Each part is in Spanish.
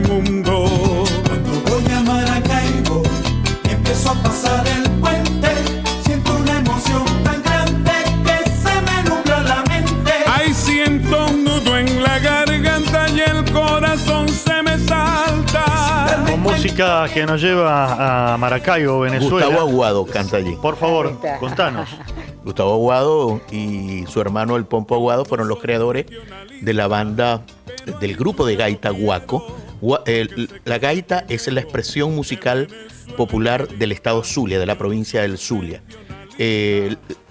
mundo. Cuando voy a Maracaibo, empiezo a pasar el puente, siento una emoción tan grande que se me nubla la mente. Ay, siento un nudo en la garganta y el corazón se me salta. Con música que nos lleva a Maracaibo, Venezuela. Gustavo Aguado canta allí. Por favor, contanos. Gustavo Aguado y su hermano el Pompo Aguado fueron los creadores de la banda, del grupo de gaita Guaco. La gaita es la expresión musical popular del estado Zulia, de la provincia del Zulia.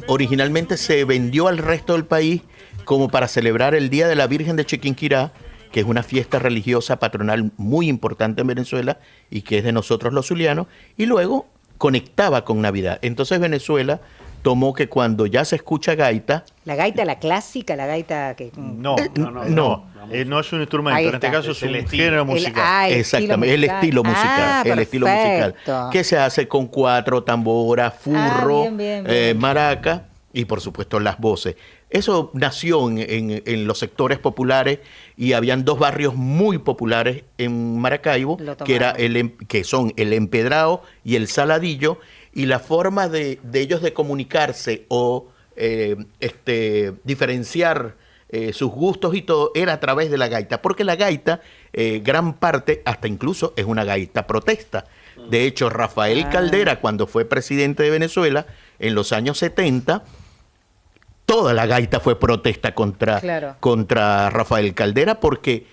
Originalmente se vendió al resto del país como para celebrar el Día de la Virgen de Chiquinquirá, que es una fiesta religiosa patronal muy importante en Venezuela y que es de nosotros los zulianos, y luego conectaba con Navidad. Entonces Venezuela tomó que cuando ya se escucha gaita... La gaita, la clásica, la gaita que... No es un instrumento, en este caso es un género musical. Exactamente, el estilo musical, el estilo musical, que se hace con cuatro, tambora, furro, bien. Maraca y por supuesto las voces. Eso nació en los sectores populares y habían dos barrios muy populares en Maracaibo, que son el Empedrado y el Saladillo, y la forma de ellos de comunicarse o diferenciar sus gustos y todo era a través de la gaita, porque la gaita, gran parte, hasta incluso es una gaita protesta. De hecho, Rafael Caldera, cuando fue presidente de Venezuela, en los años 70, toda la gaita fue protesta contra Rafael Caldera, porque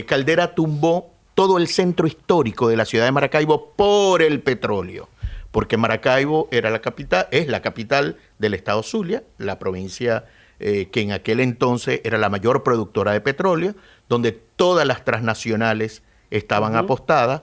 Caldera tumbó todo el centro histórico de la ciudad de Maracaibo por el petróleo. Porque Maracaibo era la capital, es la capital del estado Zulia, la provincia que en aquel entonces era la mayor productora de petróleo, donde todas las transnacionales estaban apostadas.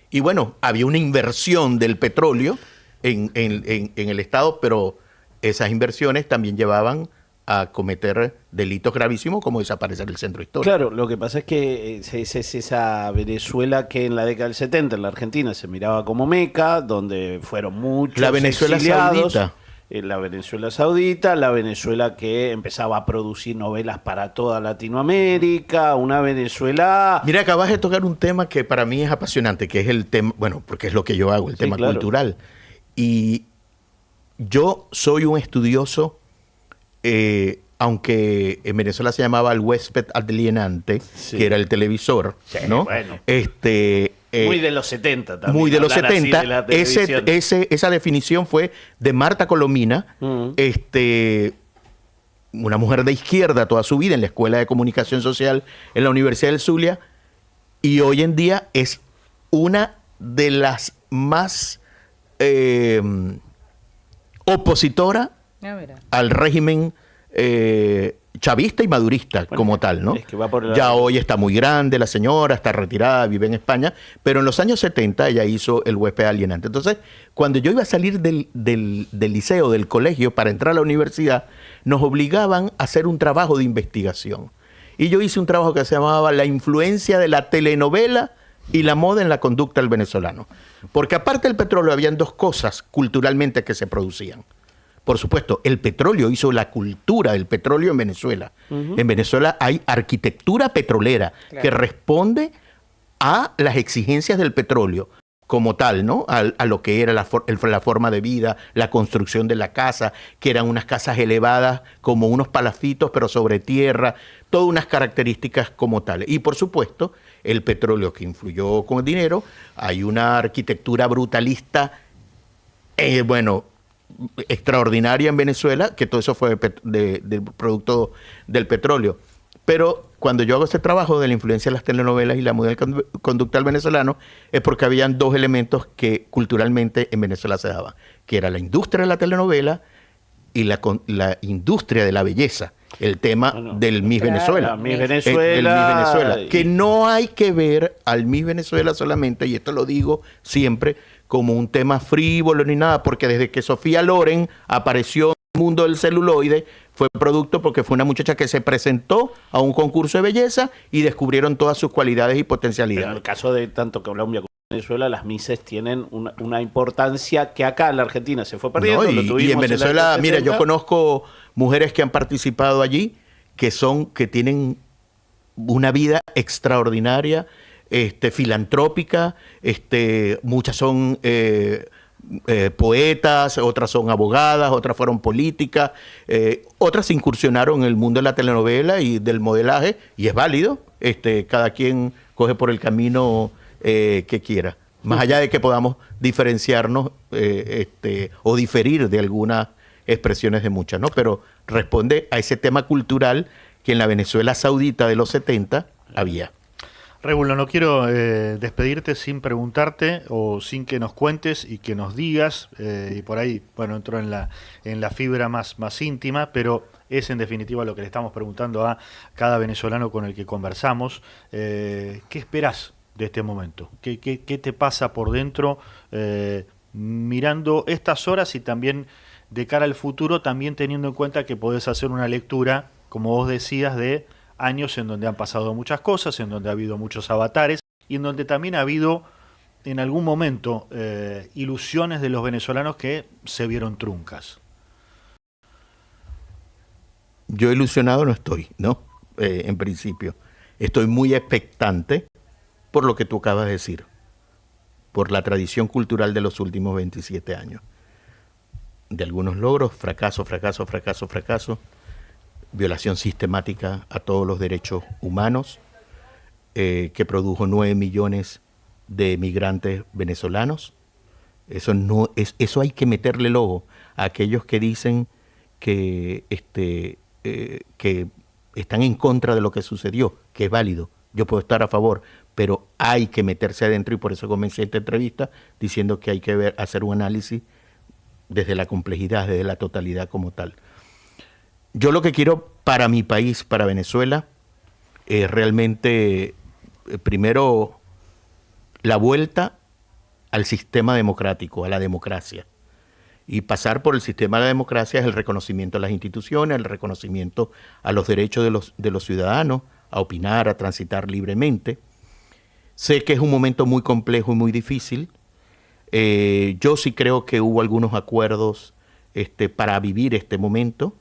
Y bueno, había una inversión del petróleo en el estado, pero esas inversiones también llevaban a cometer delitos gravísimos como desaparecer el centro histórico. Claro, lo que pasa es que es esa Venezuela que en la década del 70 en la Argentina se miraba como Meca, donde fueron muchos la Venezuela exiliados. Saudita. La Venezuela Saudita, la Venezuela que empezaba a producir novelas para toda Latinoamérica, una Venezuela... Mira, acabas de tocar un tema que para mí es apasionante, que es el tema, bueno, porque es lo que yo hago, el tema cultural. Y yo soy un estudioso, aunque en Venezuela se llamaba el huésped alienante, que era el televisor, ¿no? Bueno. Muy de los 70 también. Muy de los 70. Esa definición fue de Marta Colomina, una mujer de izquierda toda su vida en la Escuela de Comunicación Social en la Universidad del Zulia, y hoy en día es una de las más opositora al régimen chavista y madurista, bueno, como tal, ¿no? Es que ya hoy está muy grande la señora, está retirada, vive en España, pero en los años 70 ella hizo el huésped alienante. Entonces, cuando yo iba a salir del liceo, del colegio, para entrar a la universidad, nos obligaban a hacer un trabajo de investigación. Y yo hice un trabajo que se llamaba La influencia de la telenovela y la moda en la conducta del venezolano. Porque aparte del petróleo, habían dos cosas culturalmente que se producían. Por supuesto, el petróleo hizo la cultura del petróleo en Venezuela. En Venezuela hay arquitectura petrolera que responde a las exigencias del petróleo como tal, ¿no? A lo que era la forma de vida, la construcción de la casa, que eran unas casas elevadas como unos palafitos, pero sobre tierra, todas unas características como tales. Y por supuesto, el petróleo que influyó con el dinero, hay una arquitectura brutalista, extraordinaria en Venezuela, que todo eso fue del producto del petróleo. Pero cuando yo hago este trabajo de la influencia de las telenovelas y la moda conductual venezolano, es porque habían dos elementos que culturalmente en Venezuela se daban, que era la industria de la telenovela y la industria de la belleza. El tema del Miss Venezuela. Miss Venezuela. El Miss Venezuela. Que no hay que ver al Miss Venezuela solamente, y esto lo digo siempre, como un tema frívolo ni nada, porque desde que Sofía Loren apareció en el mundo del celuloide, fue producto porque fue una muchacha que se presentó a un concurso de belleza y descubrieron todas sus cualidades y potencialidades. Pero en el caso de tanto Colombia como Venezuela, las Misses tienen una importancia que acá en la Argentina se fue perdiendo. No, y en Venezuela, mira, yo conozco mujeres que han participado allí, que tienen una vida extraordinaria, filantrópica, muchas son poetas, otras son abogadas, otras fueron políticas, otras incursionaron en el mundo de la telenovela y del modelaje, y es válido, cada quien coge por el camino que quiera. Más allá de que podamos diferenciarnos o diferir de algunas expresiones de muchas, ¿no? Pero responde a ese tema cultural que en la Venezuela saudita de los 70 había. Rébulo, no quiero despedirte sin preguntarte o sin que nos cuentes y que nos digas, y por ahí, bueno, entro en la fibra más íntima, pero es en definitiva lo que le estamos preguntando a cada venezolano con el que conversamos. ¿Qué esperás de este momento? ¿Qué te pasa por dentro mirando estas horas y también de cara al futuro, también teniendo en cuenta que podés hacer una lectura, como vos decías, de años en donde han pasado muchas cosas, en donde ha habido muchos avatares y en donde también ha habido en algún momento ilusiones de los venezolanos que se vieron truncas? Yo ilusionado no estoy, ¿no? En principio. Estoy muy expectante por lo que tú acabas de decir, por la tradición cultural de los últimos 27 años. De algunos logros, fracaso, violación sistemática a todos los derechos humanos, que produjo 9 millones de migrantes venezolanos. Eso hay que meterle el ojo a aquellos que dicen que están en contra de lo que sucedió, que es válido. Yo puedo estar a favor, pero hay que meterse adentro, y por eso comencé esta entrevista diciendo que hay que hacer un análisis desde la complejidad, desde la totalidad como tal. Yo lo que quiero para mi país, para Venezuela, es realmente, primero, la vuelta al sistema democrático, a la democracia. Y pasar por el sistema de la democracia es el reconocimiento a las instituciones, el reconocimiento a los derechos de los ciudadanos, a opinar, a transitar libremente. Sé que es un momento muy complejo y muy difícil. Yo sí creo que hubo algunos acuerdos para vivir este momento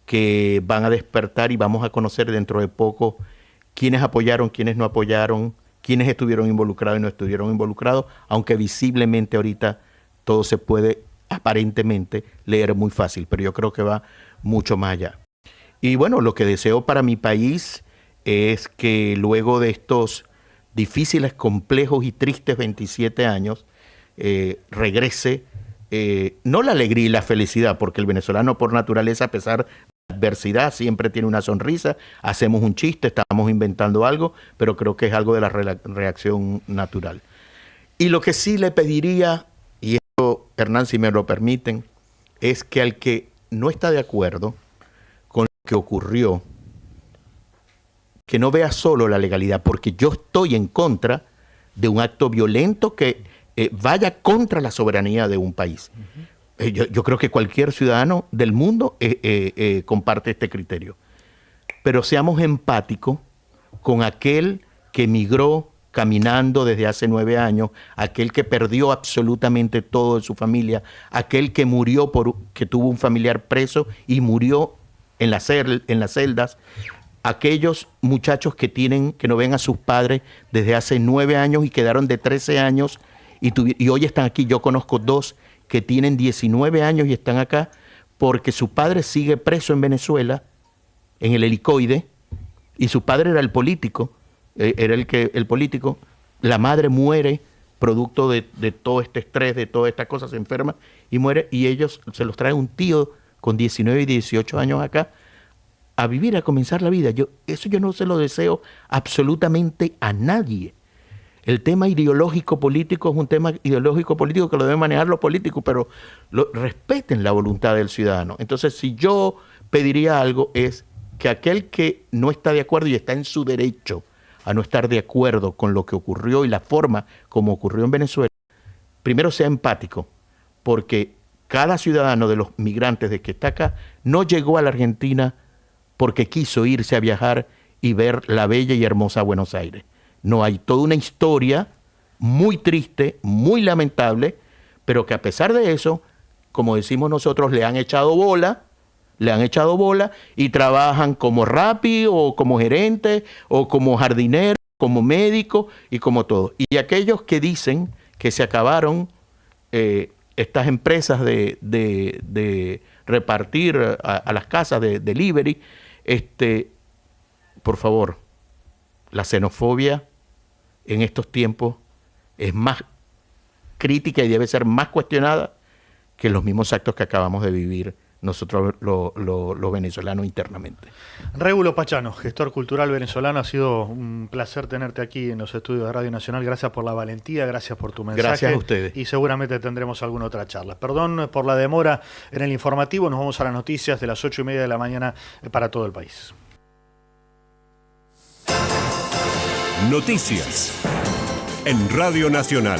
que van a despertar, y vamos a conocer dentro de poco quiénes apoyaron, quiénes no apoyaron, quiénes estuvieron involucrados y no estuvieron involucrados, aunque visiblemente ahorita todo se puede aparentemente leer muy fácil, pero yo creo que va mucho más allá. Y bueno, lo que deseo para mi país es que luego de estos difíciles, complejos y tristes 27 años, regrese no la alegría y la felicidad, porque el venezolano por naturaleza, a pesar de la adversidad, siempre tiene una sonrisa, hacemos un chiste, estamos inventando algo, pero creo que es algo de la reacción natural. Y lo que sí le pediría, y esto, Hernán, si me lo permiten, es que al que no está de acuerdo con lo que ocurrió, que no vea solo la legalidad, porque yo estoy en contra de un acto violento que vaya contra la soberanía de un país. Yo creo que cualquier ciudadano del mundo comparte este criterio. Pero seamos empáticos con aquel que emigró caminando desde hace 9 años, aquel que perdió absolutamente todo de su familia, aquel que murió que tuvo un familiar preso y murió en las celdas, aquellos muchachos que no ven a sus padres desde hace 9 años y quedaron de 13 años y hoy están aquí. Yo conozco 2 que tienen 19 años y están acá porque su padre sigue preso en Venezuela, en el helicoide, y su padre era el político, el político. La madre muere producto de todo este estrés, de toda esta cosa, se enferma y muere, y ellos se los trae un tío con 19 y 18 años acá a vivir, a comenzar la vida. Eso yo no se lo deseo absolutamente a nadie. El tema ideológico político es un tema ideológico político que lo deben manejar los políticos, pero respeten la voluntad del ciudadano. Entonces, si yo pediría algo, es que aquel que no está de acuerdo y está en su derecho a no estar de acuerdo con lo que ocurrió y la forma como ocurrió en Venezuela, primero sea empático, porque cada ciudadano de los migrantes de que está acá no llegó a la Argentina porque quiso irse a viajar y ver la bella y hermosa Buenos Aires. No, hay toda una historia muy triste, muy lamentable, pero que a pesar de eso, como decimos nosotros, le han echado bola y trabajan como Rappi o como gerente o como jardinero como médico y como todo. Y aquellos que dicen que se acabaron estas empresas de repartir a las casas de delivery, por favor, la xenofobia en estos tiempos es más crítica y debe ser más cuestionada que los mismos actos que acabamos de vivir nosotros los venezolanos internamente. Régulo Pachano, gestor cultural venezolano, ha sido un placer tenerte aquí en los estudios de Radio Nacional. Gracias por la valentía, gracias por tu mensaje. Gracias a ustedes. Y seguramente tendremos alguna otra charla. Perdón por la demora en el informativo, nos vamos a las noticias de las 8:30 de la mañana para todo el país. Noticias en Radio Nacional.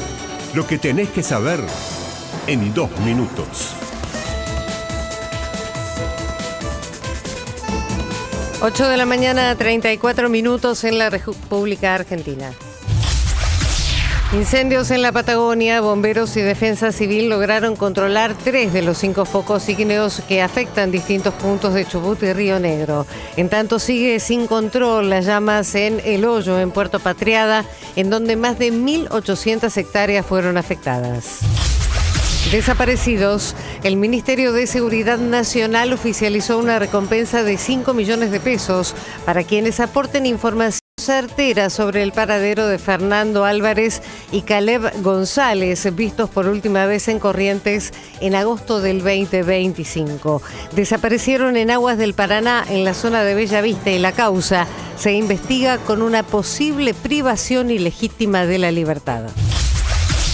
Lo que tenés que saber en 2 minutos. 8 de la mañana, 34 minutos en la República Argentina. Incendios en la Patagonia, bomberos y defensa civil lograron controlar 3 de los 5 focos ígneos que afectan distintos puntos de Chubut y Río Negro. En tanto, sigue sin control las llamas en El Hoyo, en Puerto Patriada, en donde más de 1.800 hectáreas fueron afectadas. Desaparecidos, el Ministerio de Seguridad Nacional oficializó una recompensa de 5 millones de pesos para quienes aporten información certera sobre el paradero de Fernando Álvarez y Caleb González, vistos por última vez en Corrientes en agosto del 2025. Desaparecieron en aguas del Paraná, en la zona de Bella Vista, y la causa se investiga con una posible privación ilegítima de la libertad.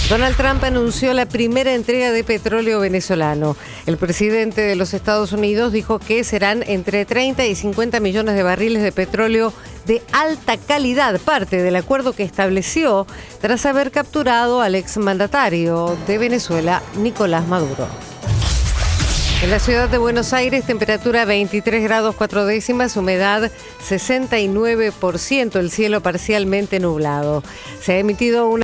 Donald Trump anunció la primera entrega de petróleo venezolano. El presidente de los Estados Unidos dijo que serán entre 30 y 50 millones de barriles de petróleo de alta calidad, parte del acuerdo que estableció tras haber capturado al exmandatario de Venezuela, Nicolás Maduro. En la ciudad de Buenos Aires, temperatura 23 grados 4 décimas, humedad 69%, el cielo parcialmente nublado. Se ha emitido una